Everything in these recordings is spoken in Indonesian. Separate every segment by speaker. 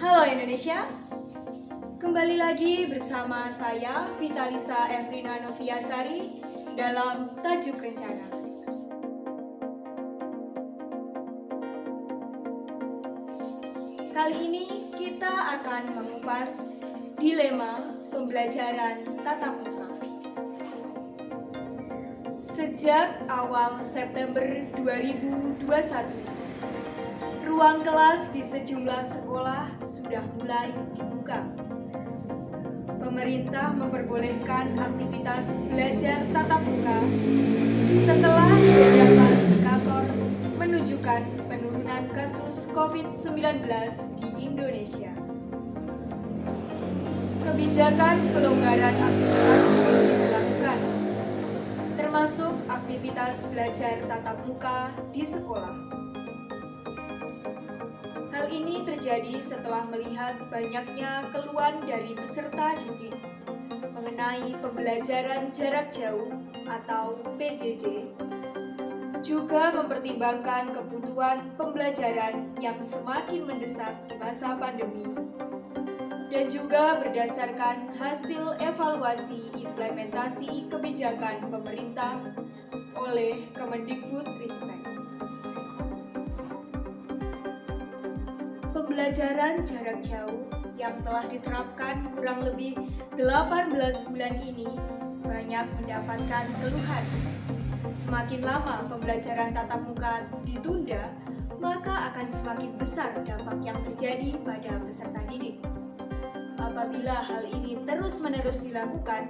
Speaker 1: Halo Indonesia, kembali lagi bersama saya Vitalisa Efrina Noviasari dalam Tajuk Rencana. Kali ini kita akan mengupas dilema pembelajaran tatap muka. Sejak awal September 2021, ruang kelas di sejumlah sekolah sudah mulai dibuka. Pemerintah memperbolehkan aktivitas belajar tatap muka setelah beberapa indikator menunjukkan penurunan kasus COVID-19 di Indonesia. Kebijakan pelonggaran aktivitas pun dilakukan, termasuk aktivitas belajar tatap muka di sekolah. Hal ini terjadi setelah melihat banyaknya keluhan dari peserta didik mengenai pembelajaran jarak jauh atau PJJ, juga mempertimbangkan kebutuhan pembelajaran yang semakin mendesak di masa pandemi, dan juga berdasarkan hasil evaluasi implementasi kebijakan pemerintah oleh Kemendikbudristek. Pembelajaran jarak jauh yang telah diterapkan kurang lebih 18 bulan ini banyak mendapatkan keluhan. Semakin lama pembelajaran tatap muka ditunda, maka akan semakin besar dampak yang terjadi pada peserta didik. Apabila hal ini terus-menerus dilakukan,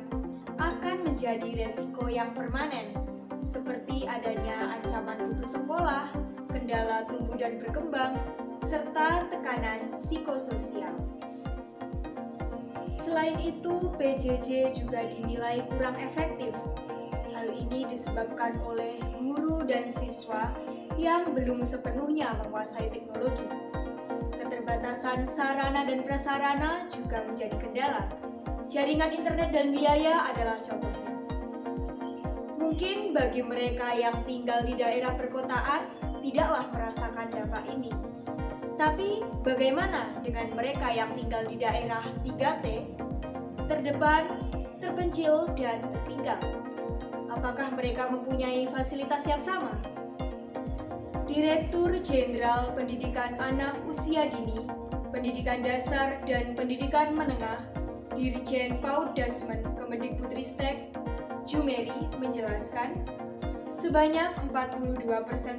Speaker 1: akan menjadi resiko yang permanen, seperti adanya ancaman putus sekolah, kendala tumbuh dan berkembang, serta tekanan psikososial. Selain itu, PJJ juga dinilai kurang efektif. Hal ini disebabkan oleh guru dan siswa yang belum sepenuhnya menguasai teknologi. Keterbatasan sarana dan prasarana juga menjadi kendala. Jaringan internet dan biaya adalah contohnya. Mungkin bagi mereka yang tinggal di daerah perkotaan tidaklah merasakan dampak ini. Tapi bagaimana dengan mereka yang tinggal di daerah 3T, terdepan, terpencil, dan tertinggal? Apakah mereka mempunyai fasilitas yang sama? Direktur Jenderal Pendidikan Anak Usia Dini, Pendidikan Dasar dan Pendidikan Menengah, Dirjen PAUD Dasmen Kemendikbudristek, Jumeri menjelaskan, sebanyak 42%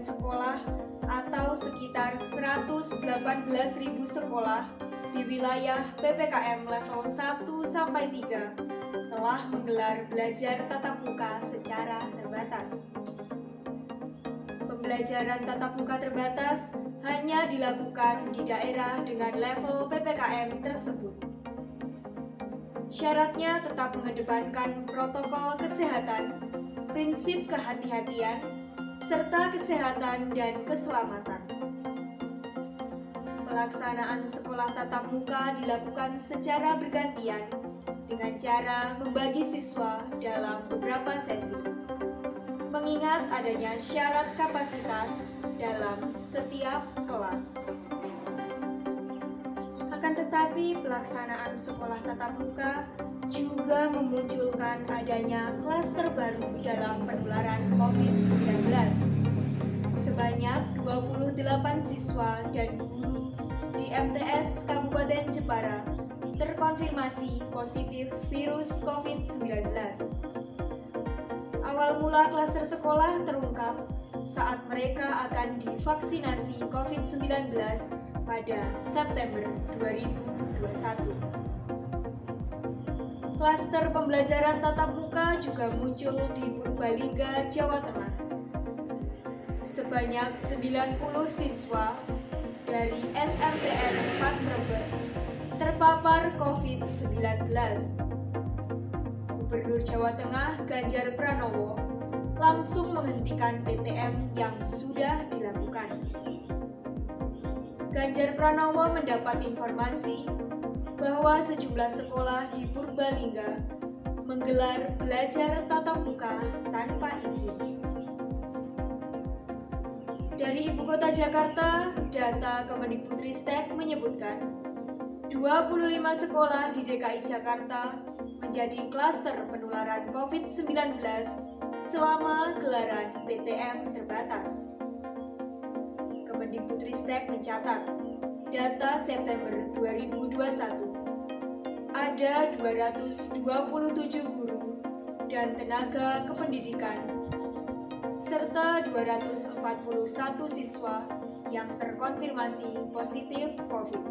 Speaker 1: sekolah atau sekitar 118.000 sekolah di wilayah PPKM level 1-3 telah menggelar belajar tatap muka secara terbatas. Pembelajaran tatap muka terbatas hanya dilakukan di daerah dengan level PPKM tersebut. Syaratnya tetap mengedepankan protokol kesehatan, prinsip kehati-hatian, serta kesehatan dan keselamatan. Pelaksanaan sekolah tatap muka dilakukan secara bergantian dengan cara membagi siswa dalam beberapa sesi, mengingat adanya syarat kapasitas dalam setiap kelas. Akan tetapi, pelaksanaan sekolah tatap muka juga memunculkan adanya klaster baru dalam penularan COVID-19. Sebanyak 28 siswa dan guru di MTS Kabupaten Jepara terkonfirmasi positif virus COVID-19. Awal mula klaster sekolah terungkap saat mereka akan divaksinasi COVID-19 pada September 2021. Klaster pembelajaran tatap muka juga muncul di Purbalingga, Jawa Tengah. Sebanyak 90 siswa dari SMPN 4 Brebes terpapar COVID-19. Gubernur Jawa Tengah Ganjar Pranowo langsung menghentikan PTM yang sudah dilakukan. Ganjar Pranowo mendapat informasi bahwa sejumlah sekolah di Purbalingga menggelar belajar tatap muka tanpa izin. Dari Ibu Kota Jakarta, data Kemendikbudristek menyebutkan 25 sekolah di DKI Jakarta menjadi klaster penularan COVID-19 selama gelaran PTM terbatas. Kemendikbudristek mencatat, data September 2021, ada 227 guru dan tenaga kependidikan, serta 241 siswa yang terkonfirmasi positif COVID.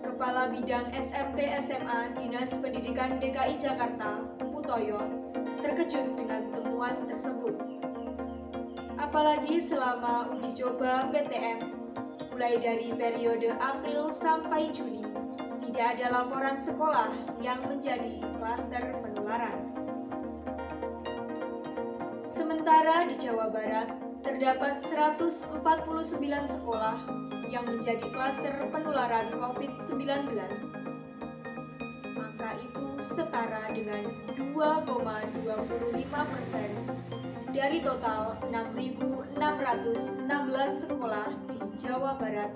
Speaker 1: Kepala Bidang SMP SMA Dinas Pendidikan DKI Jakarta, Putoyo, terkejut dengan temuan tersebut. Apalagi selama uji coba PTM, mulai dari periode April sampai Juni, tidak ada laporan sekolah yang menjadi klaster penularan. Sementara di Jawa Barat, terdapat 149 sekolah yang menjadi klaster penularan COVID-19. Angka itu setara dengan 2,25% dari total 6.616 sekolah di Jawa Barat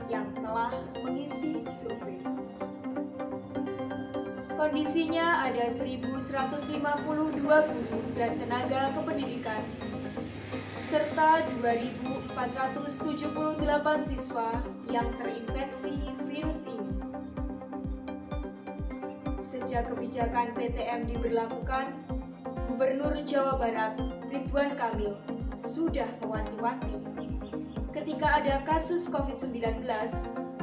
Speaker 1: yang telah mengisi survei. Kondisinya ada 1.152 guru dan tenaga kependidikan serta 2.478 siswa yang terinfeksi virus ini. Sejak kebijakan PTM diberlakukan, Gubernur Jawa Barat Ridwan Kamil sudah mewanti-wanti. Ketika ada kasus COVID-19,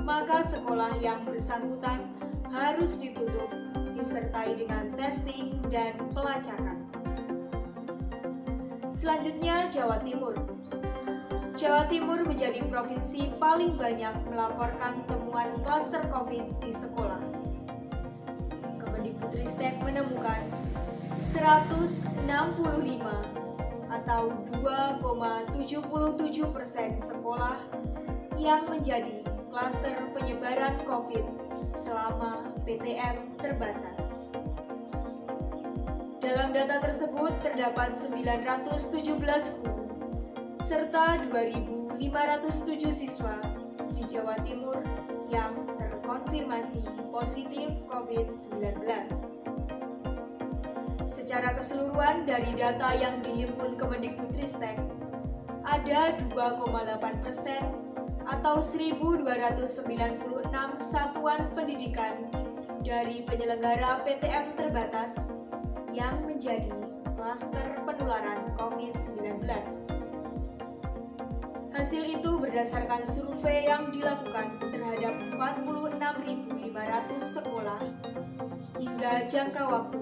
Speaker 1: maka sekolah yang bersangkutan harus ditutup disertai dengan testing dan pelacakan. Selanjutnya, Jawa Timur. Jawa Timur menjadi provinsi paling banyak melaporkan temuan klaster COVID di sekolah. Kemendikbudristek menemukan 165 atau 2,77% sekolah yang menjadi klaster penyebaran COVID selama PTM terbatas. Dalam data tersebut terdapat 917 guru serta 2.507 siswa di Jawa Timur yang terkonfirmasi positif COVID-19. Secara keseluruhan dari data yang dihimpun Kemendikbudristek, ada 2,8% atau 1.296 satuan pendidikan dari penyelenggara PTM terbatas yang menjadi klaster penularan COVID-19. Hasil itu berdasarkan survei yang dilakukan terhadap 46.500 sekolah hingga jangka waktu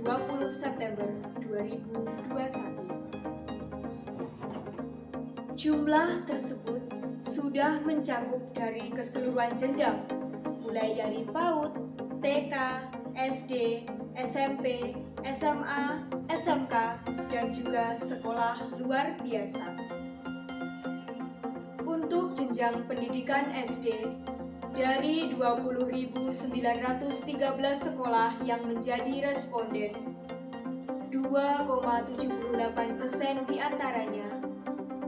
Speaker 1: 20 September 2021. Jumlah tersebut sudah mencakup dari keseluruhan jenjang, mulai dari PAUD, TK, SD, SMP, SMA, SMK, dan juga sekolah luar biasa. Untuk jenjang pendidikan SD, dari 20.913 sekolah yang menjadi responden, 2,78% diantaranya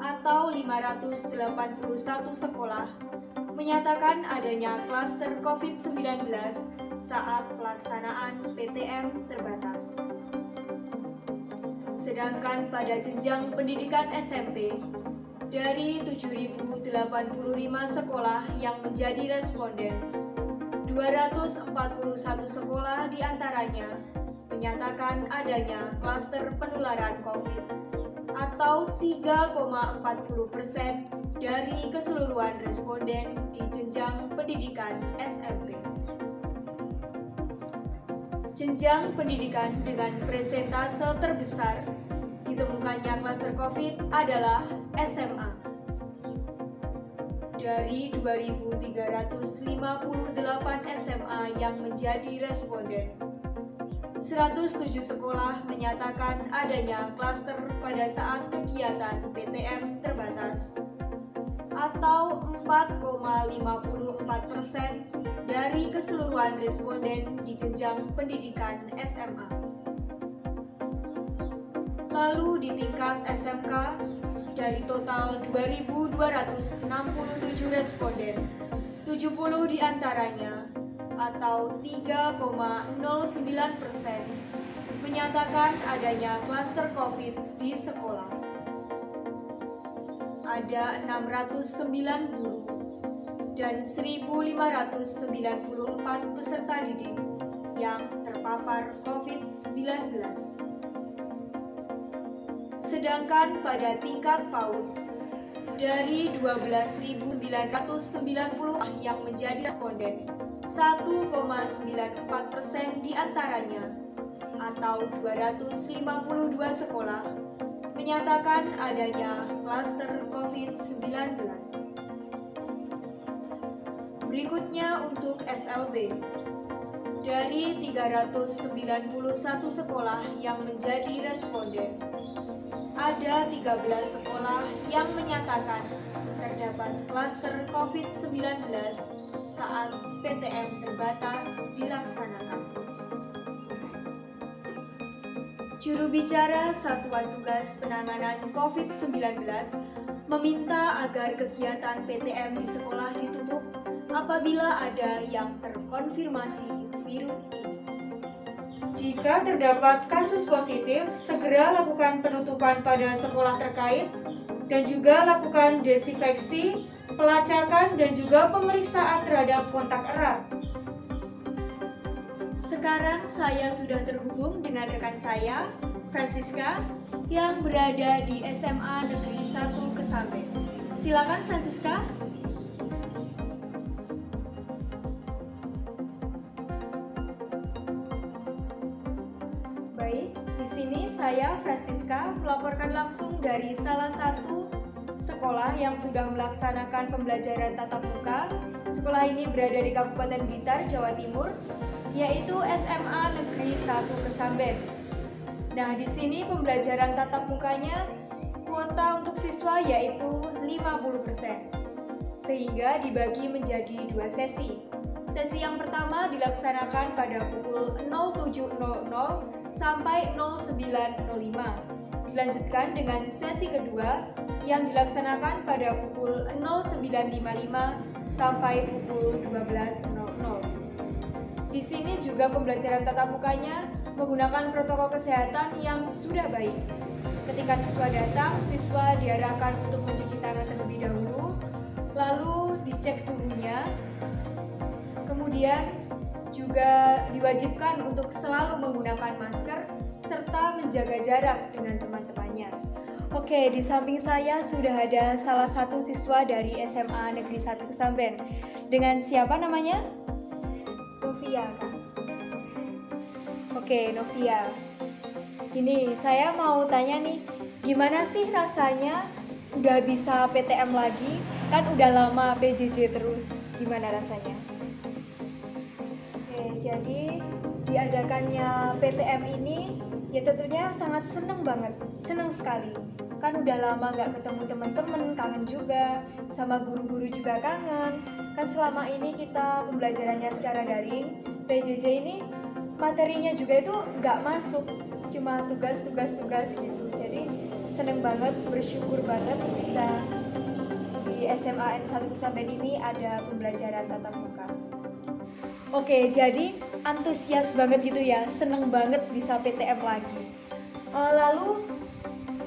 Speaker 1: atau 581 sekolah menyatakan adanya klaster COVID-19 saat pelaksanaan PTM terbatas. Sedangkan pada jenjang pendidikan SMP, dari 7.085 sekolah yang menjadi responden, 241 sekolah diantaranya menyatakan adanya klaster penularan COVID atau 3,40% dari keseluruhan responden di jenjang pendidikan SMP. Jenjang pendidikan dengan persentase terbesar ditemukannya klaster COVID adalah SMA. Dari 2.358 SMA yang menjadi responden, 107 sekolah menyatakan adanya klaster pada saat kegiatan PTM terbatas, atau 4,54% dari keseluruhan responden di jenjang pendidikan SMA. Lalu di tingkat SMK, dari total 2.267 responden, 70 diantaranya atau 3,09% menyatakan adanya klaster COVID di sekolah. Ada 609 guru dan 1.594 peserta didik yang terpapar COVID-19. Sedangkan pada tingkat PAUD, dari 12.990 yang menjadi responden, 1,94% diantaranya atau 252 sekolah menyatakan adanya klaster COVID-19. Berikutnya untuk SLB. Dari 391 sekolah yang menjadi responden, ada 13 sekolah yang menyatakan terdapat klaster COVID-19 saat PTM terbatas dilaksanakan. Juru bicara Satuan Tugas Penanganan COVID-19 meminta agar kegiatan PTM di sekolah ditutup apabila ada yang terkonfirmasi virus ini. Jika terdapat kasus positif, segera lakukan penutupan pada sekolah terkait dan juga lakukan desinfeksi, pelacakan, dan juga pemeriksaan terhadap kontak erat. Sekarang saya sudah terhubung dengan rekan saya, Francisca, yang berada di SMA Negeri 1 Kesamben. Silakan Francisca. Baik, di sini saya Francisca melaporkan langsung dari salah satu sekolah yang sudah melaksanakan pembelajaran tatap muka. Sekolah ini berada di Kabupaten Blitar, Jawa Timur, yaitu SMA Negeri 1 Kesamben. Nah, di sini pembelajaran tatap mukanya kuota untuk siswa yaitu 50%, sehingga dibagi menjadi 2 sesi. Sesi yang pertama dilaksanakan pada pukul 07.00 sampai 09.05. Dilanjutkan dengan sesi kedua yang dilaksanakan pada pukul 09.55 sampai pukul 12.00. Di sini juga pembelajaran tatap mukanya menggunakan protokol kesehatan yang sudah baik. Ketika siswa datang, siswa diarahkan untuk mencuci tangan terlebih dahulu, lalu dicek suhunya. Kemudian juga diwajibkan untuk selalu menggunakan masker serta menjaga jarak dengan teman-temannya. Oke, di samping saya sudah ada salah satu siswa dari SMA Negeri 1 Kesamben. Dengan siapa namanya? Novia, Kak. Oke, Novia. Ini saya mau tanya nih, gimana sih rasanya udah bisa PTM lagi? Kan udah lama PJJ terus. Gimana rasanya? Jadi diadakannya PTM ini ya tentunya sangat seneng banget, seneng sekali. Kan udah lama nggak ketemu teman-teman, kangen juga, sama guru-guru juga kangen. Kan selama ini kita pembelajarannya secara daring, PJJ ini materinya juga itu nggak masuk, cuma tugas gitu. Jadi seneng banget, bersyukur banget bisa di SMA N1 Kesamben ini ada pembelajaran tatap muka. Oke, jadi antusias banget gitu ya, seneng banget bisa PTM lagi. Lalu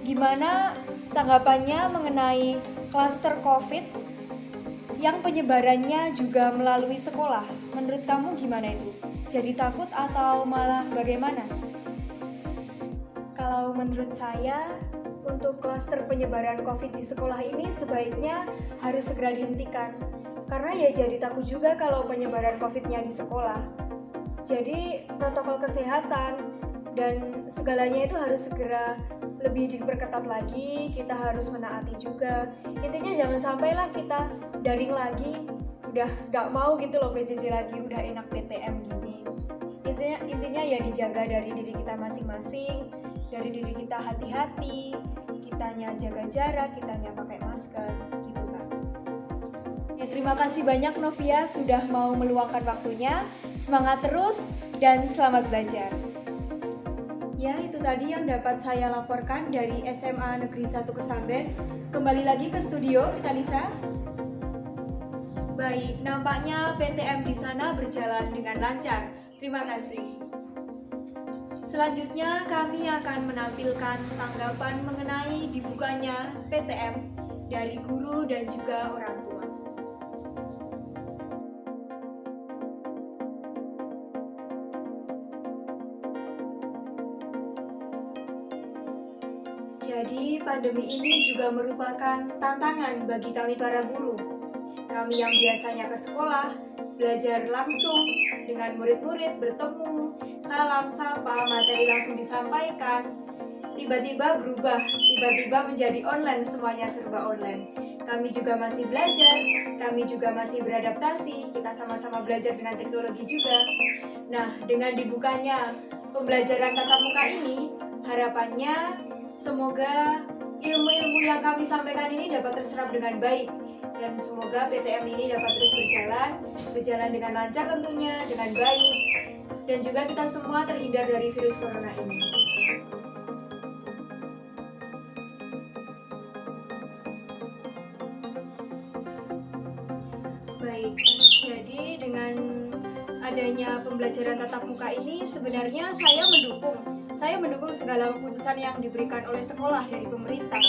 Speaker 1: gimana tanggapannya mengenai klaster COVID yang penyebarannya juga melalui sekolah? Menurut kamu gimana itu? Jadi takut atau malah bagaimana? Kalau menurut saya, untuk klaster penyebaran COVID di sekolah ini sebaiknya harus segera dihentikan. Karena ya jadi takut juga kalau penyebaran COVID-nya di sekolah. Jadi protokol kesehatan dan segalanya itu harus segera lebih diperketat lagi, kita harus menaati juga. Intinya jangan sampailah kita daring lagi, udah gak mau gitu loh PJJ lagi, udah enak PTM gini. Intinya ya dijaga dari diri kita masing-masing, dari diri kita hati-hati, kitanya jaga jarak, kitanya pakai masker, gitu kan. Terima kasih banyak Novia sudah mau meluangkan waktunya. Semangat terus dan selamat belajar. Ya, itu tadi yang dapat saya laporkan dari SMA Negeri 1 Kesamben. Kembali lagi ke studio, Vitalisa. Baik, nampaknya PTM di sana berjalan dengan lancar. Terima kasih. Selanjutnya kami akan menampilkan tanggapan mengenai dibukanya PTM dari guru dan juga orang tua. Jadi, pandemi ini juga merupakan tantangan bagi kami para guru. Kami yang biasanya ke sekolah, belajar langsung dengan murid-murid, bertemu, salam, sapa, materi langsung disampaikan. Tiba-tiba berubah, tiba-tiba menjadi online, semuanya serba online. Kami juga masih belajar, kami juga masih beradaptasi, kita sama-sama belajar dengan teknologi juga. Nah, dengan dibukanya pembelajaran tatap muka ini, harapannya semoga ilmu-ilmu yang kami sampaikan ini dapat terserap dengan baik, dan semoga PTM ini dapat terus berjalan dengan lancar tentunya, dengan baik, dan juga kita semua terhindar dari virus corona ini. Baik, jadi dengan adanya pembelajaran tatap muka ini sebenarnya saya mendukung segala keputusan yang diberikan oleh sekolah dari pemerintah.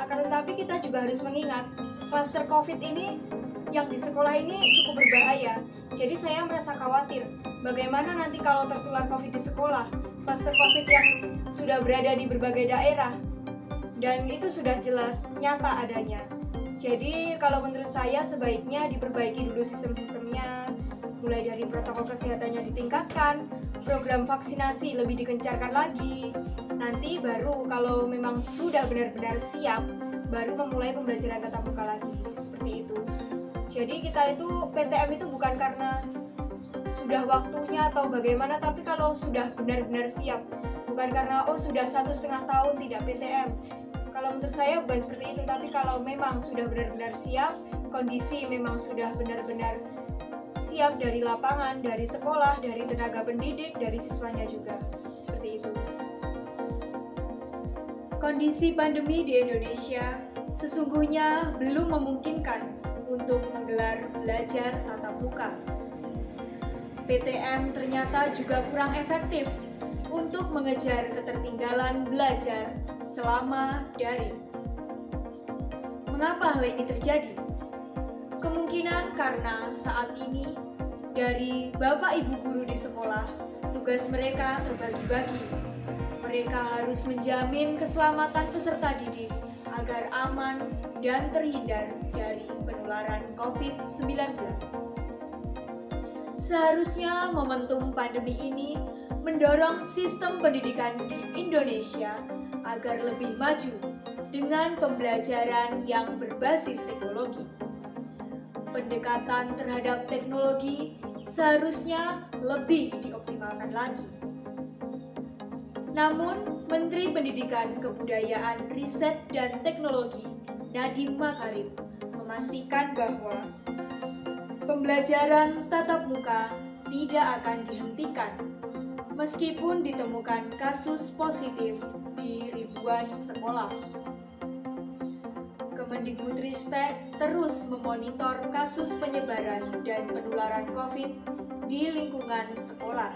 Speaker 1: Akan tetapi kita juga harus mengingat klaster COVID ini yang di sekolah ini cukup berbahaya. Jadi saya merasa khawatir bagaimana nanti kalau tertular COVID di sekolah, klaster COVID yang sudah berada di berbagai daerah, dan itu sudah jelas nyata adanya. Jadi kalau menurut saya sebaiknya diperbaiki dulu sistem-sistemnya, mulai dari protokol kesehatannya ditingkatkan, program vaksinasi lebih digencarkan lagi. Nanti baru kalau memang sudah benar-benar siap, baru memulai pembelajaran tatap muka lagi, seperti itu. Jadi kita itu PTM itu bukan karena sudah waktunya atau bagaimana, tapi kalau sudah benar-benar siap, bukan karena sudah 1,5 tahun tidak PTM. Kalau menurut saya bukan seperti itu, tapi kalau memang sudah benar-benar siap, kondisi memang sudah benar-benar siap dari lapangan, dari sekolah, dari tenaga pendidik, dari siswanya juga, seperti itu. Kondisi pandemi di Indonesia sesungguhnya belum memungkinkan untuk menggelar belajar tatap muka. PTM ternyata juga kurang efektif untuk mengejar ketertinggalan belajar selama daring. Mengapa hal ini terjadi? Kemungkinan karena saat ini dari Bapak Ibu guru di sekolah, tugas mereka terbagi-bagi. Mereka harus menjamin keselamatan peserta didik agar aman dan terhindar dari penularan COVID-19. Seharusnya momentum pandemi ini mendorong sistem pendidikan di Indonesia agar lebih maju dengan pembelajaran yang berbasis teknologi. Pendekatan terhadap teknologi seharusnya lebih dioptimalkan lagi. Namun, Menteri Pendidikan, Kebudayaan, Riset, dan Teknologi Nadiem Makarim memastikan bahwa pembelajaran tatap muka tidak akan dihentikan meskipun ditemukan kasus positif di ribuan sekolah. Kemendikbudristek terus memonitor kasus penyebaran dan penularan COVID di lingkungan sekolah.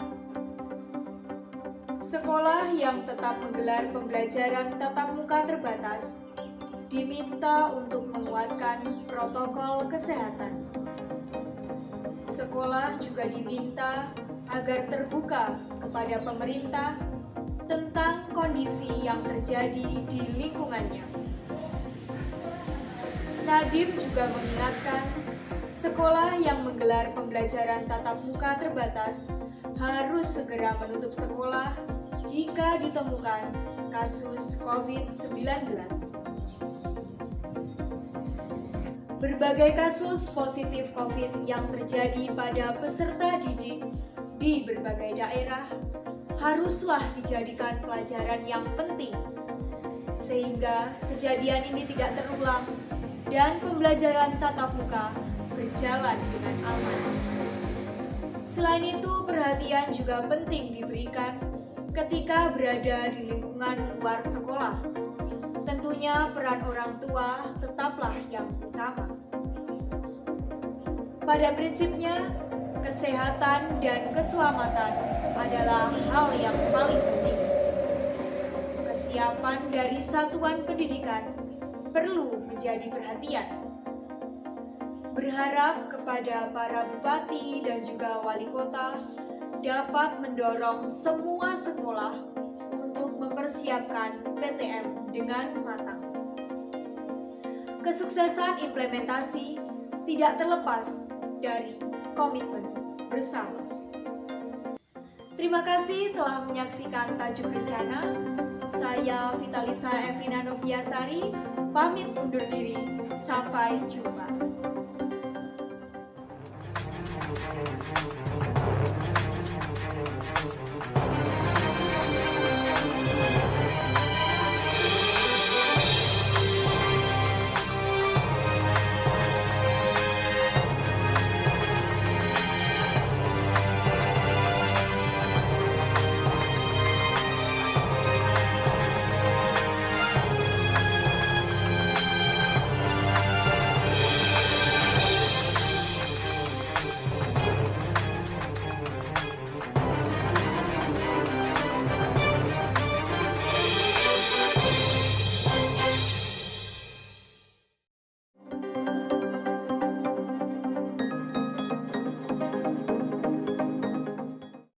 Speaker 1: Sekolah yang tetap menggelar pembelajaran tatap muka terbatas diminta untuk menguatkan protokol kesehatan. Sekolah juga diminta agar terbuka kepada pemerintah tentang kondisi yang terjadi di lingkungannya. Nadiem juga mengingatkan, sekolah yang menggelar pembelajaran tatap muka terbatas harus segera menutup sekolah jika ditemukan kasus COVID-19. Berbagai kasus positif COVID yang terjadi pada peserta didik di berbagai daerah haruslah dijadikan pelajaran yang penting, sehingga kejadian ini tidak terulang dan pembelajaran tatap muka berjalan dengan aman. Selain itu, perhatian juga penting diberikan ketika berada di lingkungan luar sekolah. Tentunya peran orang tua tetaplah yang utama. Pada prinsipnya, kesehatan dan keselamatan adalah hal yang paling penting. Kesiapan dari satuan pendidikan perlu menjadi perhatian. Berharap kepada para bupati dan juga wali kota dapat mendorong semua sekolah untuk mempersiapkan PTM dengan matang. Kesuksesan implementasi tidak terlepas dari komitmen bersama. Terima kasih telah menyaksikan Tajuk Rencana. Saya Vitalisa Evrina Noviasari, pamit undur diri. Sampai jumpa.